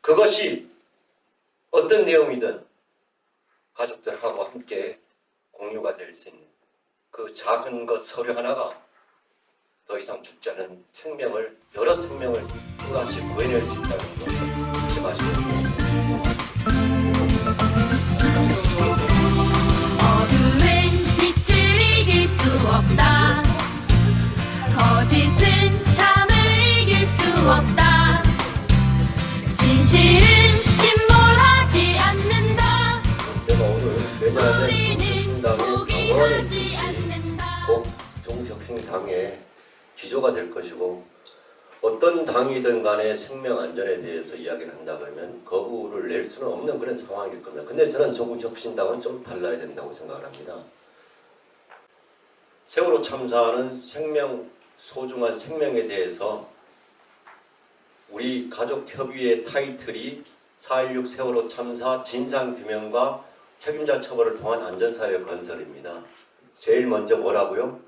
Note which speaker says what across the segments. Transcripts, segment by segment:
Speaker 1: 그것이 어떤 내용이든 가족들하고 함께 공유가 될 수 있는 그 작은 것 서류 하나가 더 이상 죽지 않은 생명을, 여러 생명을 또다시 구해낼 수 있다는 것을 잊지 마시고
Speaker 2: 어두운 빛을 이길 수 없다. 거짓은 참을 이길 수 없다. 진실은 침몰하지 않는다.
Speaker 1: 제가 오늘 내년에
Speaker 2: 우리는
Speaker 1: 정신당의 강원의 뜻이
Speaker 2: 포기하지 않는다.
Speaker 1: 꼭 정신당의 기조가 될 것이고, 어떤 당이든 간에 생명 안전에 대해서 이야기를 한다 그러면 거부를 낼 수는 없는 그런 상황일 겁니다. 근데 저는 조국혁신당은 좀 달라야 된다고 생각을 합니다. 세월호 참사는 소중한 생명에 대해서 우리 가족협의회 타이틀이 4.16 세월호 참사 진상규명과 책임자 처벌을 통한 안전사회 건설입니다. 제일 먼저 뭐라고요?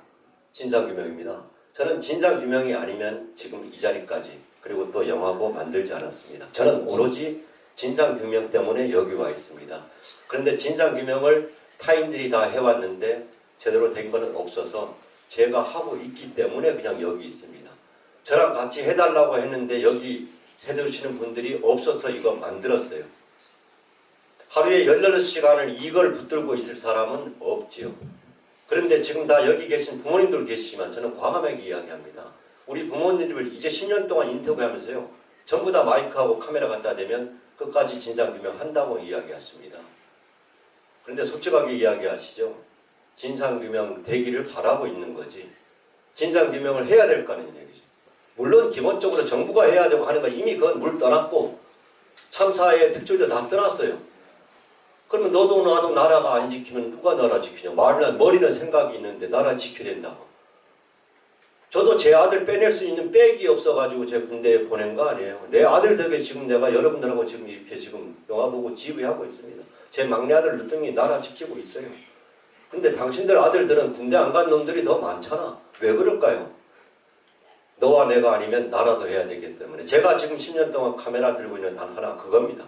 Speaker 1: 진상규명입니다. 저는 진상규명이 아니면 지금 이 자리까지, 그리고 또 영화고 만들지 않았습니다. 저는 오로지 진상규명 때문에 여기 와 있습니다. 그런데 진상규명을 타인들이 다 해왔는데 제대로 된 거는 없어서 제가 하고 있기 때문에 그냥 여기 있습니다. 저랑 같이 해달라고 했는데 여기 해주시는 분들이 없어서 이거 만들었어요. 하루에 18시간을 이걸 붙들고 있을 사람은 없지요. 그런데 지금 다 여기 계신 부모님들 계시지만 저는 과감하게 이야기합니다. 우리 부모님들 이제 10년 동안 인터뷰하면서요, 전부 다 마이크하고 카메라 갖다 대면 끝까지 진상규명 한다고 이야기하십니다. 그런데 솔직하게 이야기하시죠. 진상규명 되기를 바라고 있는 거지, 진상규명을 해야 될 거는 얘기죠. 물론 기본적으로 정부가 해야 되고 하는 건 이미 그건 물 떠났고 참사의 특조위도 다 떠났어요. 그러면 너도 나도 나라가 안 지키면 누가 나라 지키냐. 머리는 생각이 있는데 나라 지켜야 된다고. 저도 제 아들 빼낼 수 있는 백이 없어가지고 제 군대에 보낸 거 아니에요. 내 아들 덕에 지금 내가 여러분들하고 지금 이렇게 지금 영화 보고 지휘하고 있습니다. 제 막내 아들 늦둥이 나라 지키고 있어요. 근데 당신들 아들들은 군대 안 간 놈들이 더 많잖아. 왜 그럴까요? 너와 내가 아니면 나라도 해야 되기 때문에. 제가 지금 10년 동안 카메라 들고 있는 단 하나, 그겁니다.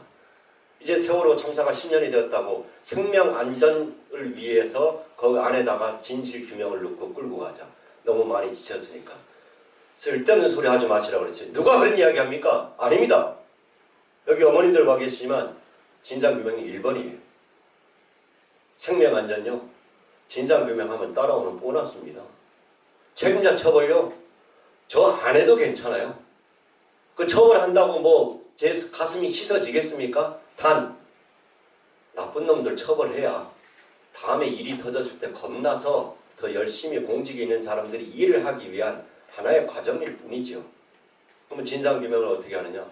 Speaker 1: 이제 세월호 참사가 10년이 되었다고 생명 안전을 위해서 그 안에다가 진실 규명을 넣고 끌고 가자. 너무 많이 지쳤으니까. 쓸데없는 소리 하지 마시라고 그랬어요. 누가 그런 이야기 합니까? 아닙니다. 여기 어머님들 와 계시지만 진상규명이 1번이에요. 생명 안전요, 진상규명하면 따라오는 보너스입니다. 책임자 처벌요, 저 안 해도 괜찮아요. 그 처벌한다고 뭐 제 가슴이 씻어지겠습니까? 단 나쁜 놈들 처벌해야 다음에 일이 터졌을 때 겁나서 더 열심히 공직에 있는 사람들이 일을 하기 위한 하나의 과정일 뿐이죠. 그러면 진상규명을 어떻게 하느냐?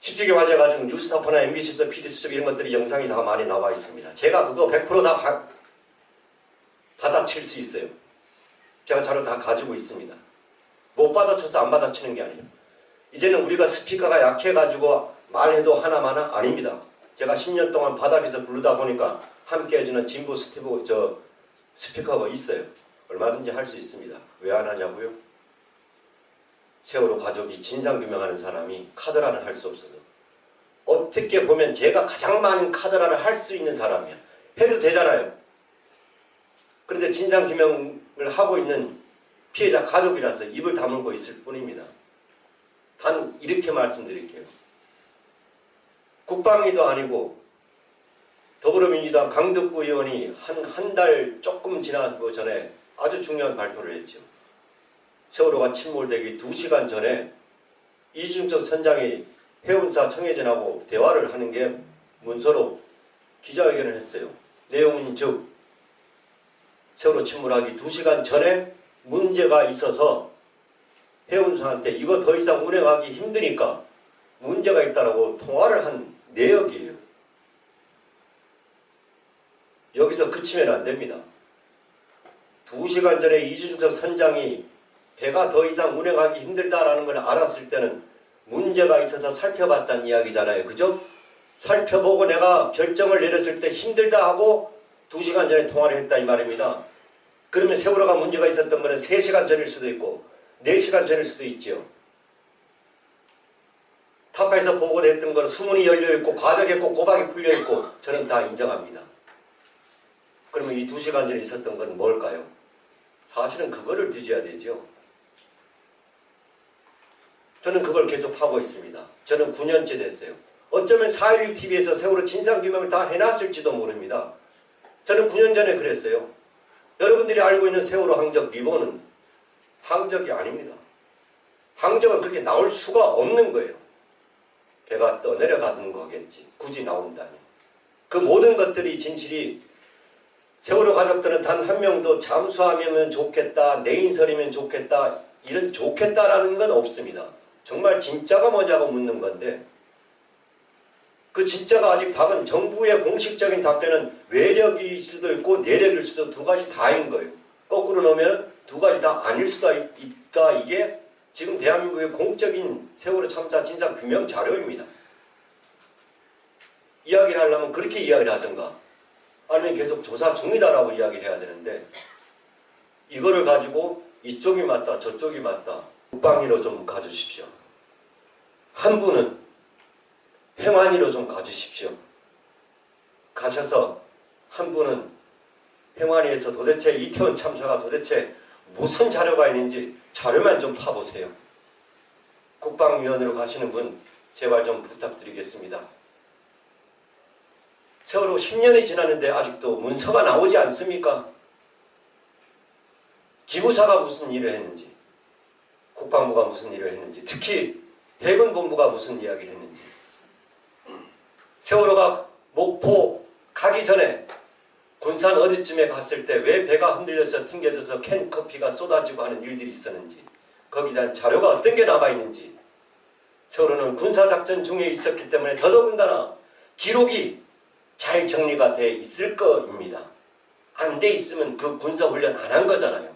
Speaker 1: 십지개 맞아가지고 뉴스타파나 MBC에서 PD수첩 이런 것들이 영상이 다 많이 나와 있습니다. 제가 그거 100% 다 받아칠 수 있어요. 제가 자료 다 가지고 있습니다. 못 받아쳐서 안 받아치는 게 아니에요. 이제는 우리가 스피커가 약해가지고 말해도 하나마나 아닙니다. 제가 10년 동안 바닥에서 부르다 보니까 함께 해주는 진보 스피커가 있어요. 얼마든지 할 수 있습니다. 왜 안 하냐고요? 세월호 가족이 진상규명하는 사람이 카드라는 할 수 없어서. 어떻게 보면 제가 가장 많은 카드라를 할 수 있는 사람이야. 해도 되잖아요. 그런데 진상규명을 하고 있는 피해자 가족이라서 입을 다물고 있을 뿐입니다. 단 이렇게 말씀드릴게요. 국방위도 아니고 더불어민주당 강덕구 의원이 한 달 조금 지나고 전에 아주 중요한 발표를 했죠. 세월호가 침몰되기 2시간 전에 이준석 선장이 해운사 청해진하고 대화를 하는 게 문서로 기자회견을 했어요. 내용은 즉 세월호 침몰하기 2시간 전에 문제가 있어서 해운사한테 이거 더 이상 운행하기 힘드니까 문제가 있다라고 통화를 한 내역이에요. 여기서 그치면 안 됩니다. 2시간 전에 이준석 선장이 배가 더 이상 운행하기 힘들다라는 걸 알았을 때는 문제가 있어서 살펴봤다는 이야기잖아요. 그죠? 살펴보고 내가 결정을 내렸을 때 힘들다 하고 2시간 전에 통화를 했다 이 말입니다. 그러면 세월호가 문제가 있었던 거는 3시간 전일 수도 있고 4시간 전일 수도 있죠. 다 국학과에서 보고됐던 건 수문이 열려있고 과정했고 고박이 풀려있고 저는 다 인정합니다. 그러면 이 2시간 전에 있었던 건 뭘까요? 사실은 그거를 뒤져야 되죠. 저는 그걸 계속 하고 있습니다. 저는 9년째 됐어요. 어쩌면 4.16TV에서 세월호 진상규명을 다 해놨을지도 모릅니다. 저는 9년 전에 그랬어요. 여러분들이 알고 있는 세월호 항적 리본은 항적이 아닙니다. 항적은 그렇게 나올 수가 없는 거예요. 걔가 떠내려가는 거겠지. 굳이 나온다면. 그 모든 것들이 진실이 세월호 가족들은 단 한 명도 잠수하면 좋겠다, 내인설이면 좋겠다, 이런 좋겠다라는 건 없습니다. 정말 진짜가 뭐냐고 묻는 건데 그 진짜가 아직 답은 정부의 공식적인 답변은 외력일 수도 있고 내력일 수도 두 가지 다인 거예요. 거꾸로 놓으면 두 가지 다 아닐 수도 있다. 이게 지금 대한민국의 공적인 세월호 참사 진상 규명 자료입니다. 이야기를 하려면 그렇게 이야기를 하든가 아니면 계속 조사 중이다라고 이야기를 해야 되는데 이거를 가지고 이쪽이 맞다 저쪽이 맞다 국방위로 좀 가주십시오. 한 분은 행안위로 좀 가주십시오. 가셔서 한 분은 행안위에서 도대체 이태원 참사가 도대체 무슨 자료가 있는지 자료만 좀 파보세요. 국방위원으로 가시는 분 제발 좀 부탁드리겠습니다. 세월호 10년이 지났는데 아직도 문서가 나오지 않습니까? 기무사가 무슨 일을 했는지 국방부가 무슨 일을 했는지 특히 해군본부가 무슨 이야기를 했는지 세월호가 목포 가기 전에 군산 어디쯤에 갔을 때 왜 배가 흔들려서 튕겨져서 캔 커피가 쏟아지고 하는 일들이 있었는지 거기에 대한 자료가 어떤 게 남아있는지 세월호는 군사작전 중에 있었기 때문에 더더군다나 기록이 잘 정리가 돼 있을 겁니다. 안 돼 있으면 그 군사훈련 안 한 거잖아요.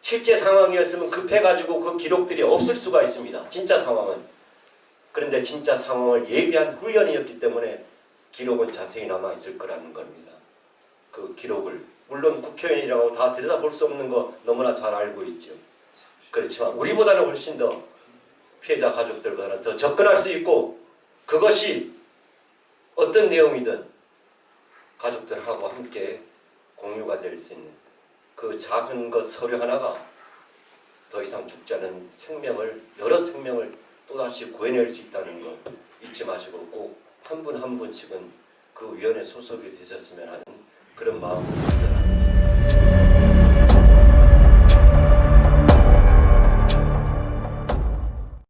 Speaker 1: 실제 상황이었으면 급해가지고 그 기록들이 없을 수가 있습니다. 진짜 상황은. 그런데 진짜 상황을 예비한 훈련이었기 때문에 기록은 자세히 남아있을 거라는 겁니다. 그 기록을 물론 국회의원이라고 다 들여다볼 수 없는 거 너무나 잘 알고 있죠. 그렇지만 우리보다는 훨씬 더 피해자 가족들보다는 더 접근할 수 있고 그것이 어떤 내용이든 가족들하고 함께 공유가 될 수 있는 그 작은 것 서류 하나가 더 이상 죽지 않은 생명을 여러 생명을 또다시 구해낼 수 있다는 것 잊지 마시고 꼭 한 분 한 분씩은 그 위원회 소속이 되셨으면 하는 그런 마음을